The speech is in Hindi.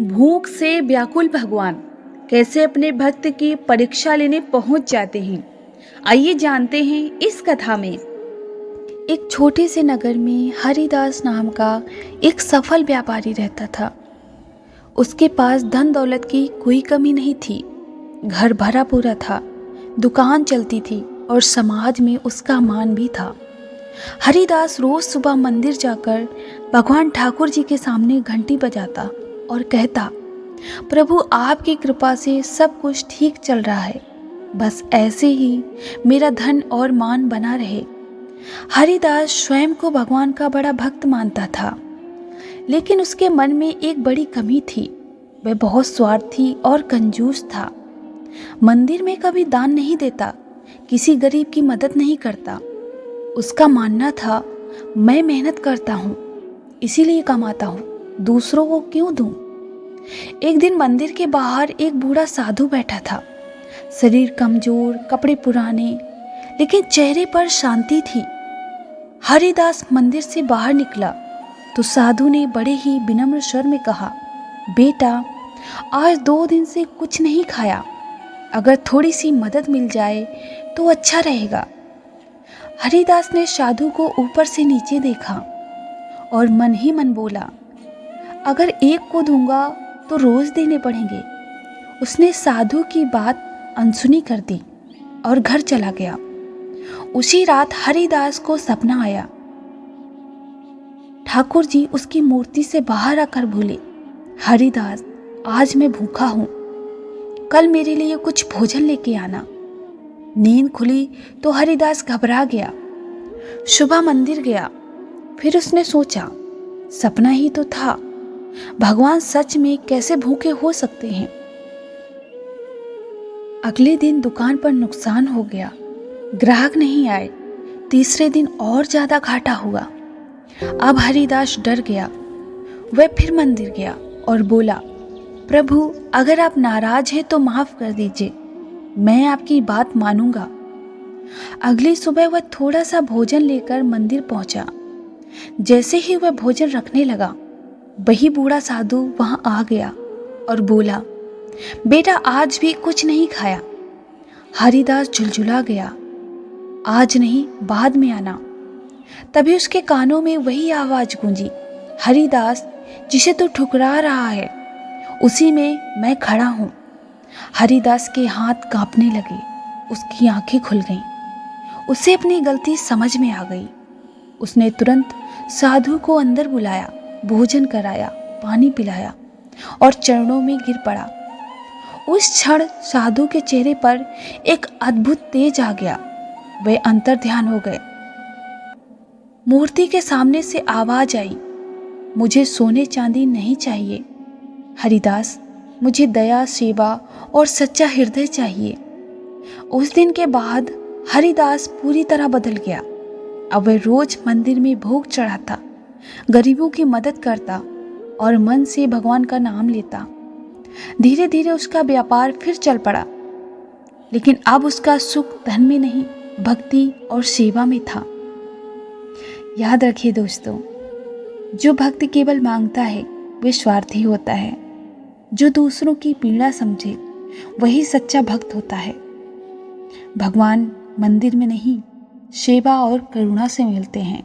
भूख से व्याकुल भगवान कैसे अपने भक्त की परीक्षा लेने पहुंच जाते हैं। आइए जानते हैं इस कथा में। एक छोटे से नगर में हरिदास नाम का एक सफल व्यापारी रहता था। उसके पास धन दौलत की कोई कमी नहीं थी। घर भरा पूरा था, दुकान चलती थी और समाज में उसका मान भी था। हरिदास रोज सुबह मंदिर जाकर भगवान ठाकुर जी के सामने घंटी बजाता और कहता, प्रभु आपकी कृपा से सब कुछ ठीक चल रहा है, बस ऐसे ही मेरा धन और मान बना रहे। हरिदास स्वयं को भगवान का बड़ा भक्त मानता था, लेकिन उसके मन में एक बड़ी कमी थी। वह बहुत स्वार्थी और कंजूस था। मंदिर में कभी दान नहीं देता, किसी गरीब की मदद नहीं करता। उसका मानना था, मैं मेहनत करता हूँ इसीलिए कमाता हूँ, दूसरों को क्यों दूं। एक दिन मंदिर के बाहर एक बूढ़ा साधु बैठा था। शरीर कमजोर, कपड़े पुराने, लेकिन चेहरे पर शांति थी। हरिदास मंदिर से बाहर निकला तो साधु ने बड़े ही विनम्र स्वर में कहा, बेटा, आज 2 दिन से कुछ नहीं खाया, अगर थोड़ी सी मदद मिल जाए तो अच्छा रहेगा। हरिदास ने साधु को ऊपर से नीचे देखा और मन ही मन बोला, अगर एक को दूंगा तो रोज देने पड़ेंगे। उसने साधु की बात अनसुनी कर दी और घर चला गया। उसी रात हरिदास को सपना आया। ठाकुर जी उसकी मूर्ति से बाहर आकर बोले, हरिदास, आज मैं भूखा हूं, कल मेरे लिए कुछ भोजन लेके आना। नींद खुली तो हरिदास घबरा गया। सुबह मंदिर गया, फिर उसने सोचा, सपना ही तो था, भगवान सच में कैसे भूखे हो सकते हैं। अगले दिन दुकान पर नुकसान हो गया, ग्राहक नहीं आए। तीसरे दिन और ज्यादा घाटा हुआ। अब हरिदास डर गया। वह फिर मंदिर गया और बोला, प्रभु, अगर आप नाराज हैं तो माफ कर दीजिए, मैं आपकी बात मानूंगा। अगली सुबह वह थोड़ा सा भोजन लेकर मंदिर पहुंचा। जैसे ही वह भोजन रखने लगा, वही बूढ़ा साधु वहां आ गया और बोला, बेटा, आज भी कुछ नहीं खाया। हरिदास झुलझुला गया, आज नहीं, बाद में आना। तभी उसके कानों में वही आवाज गूंजी, हरिदास, जिसे तू ठुकरा रहा है उसी में मैं खड़ा हूं। हरिदास के हाथ कांपने लगे, उसकी आंखें खुल गईं। उसे अपनी गलती समझ में आ गई। उसने तुरंत साधु को अंदर बुलाया, भोजन कराया, पानी पिलाया और चरणों में गिर पड़ा। उस क्षण साधु के चेहरे पर एक अद्भुत तेज आ गया। वे अंतर ध्यान हो गए। मूर्ति के सामने से आवाज आई, मुझे सोने चांदी नहीं चाहिए हरिदास, मुझे दया, सेवा और सच्चा हृदय चाहिए। उस दिन के बाद हरिदास पूरी तरह बदल गया। अब वह रोज मंदिर में भोग चढ़ाता, गरीबों की मदद करता और मन से भगवान का नाम लेता। धीरे धीरे उसका व्यापार फिर चल पड़ा, लेकिन अब उसका सुख धन में नहीं, भक्ति और सेवा में था। याद रखिए दोस्तों, जो भक्त केवल मांगता है वह स्वार्थी होता है। जो दूसरों की पीड़ा समझे वही सच्चा भक्त होता है। भगवान मंदिर में नहीं, सेवा और करुणा से मिलते हैं।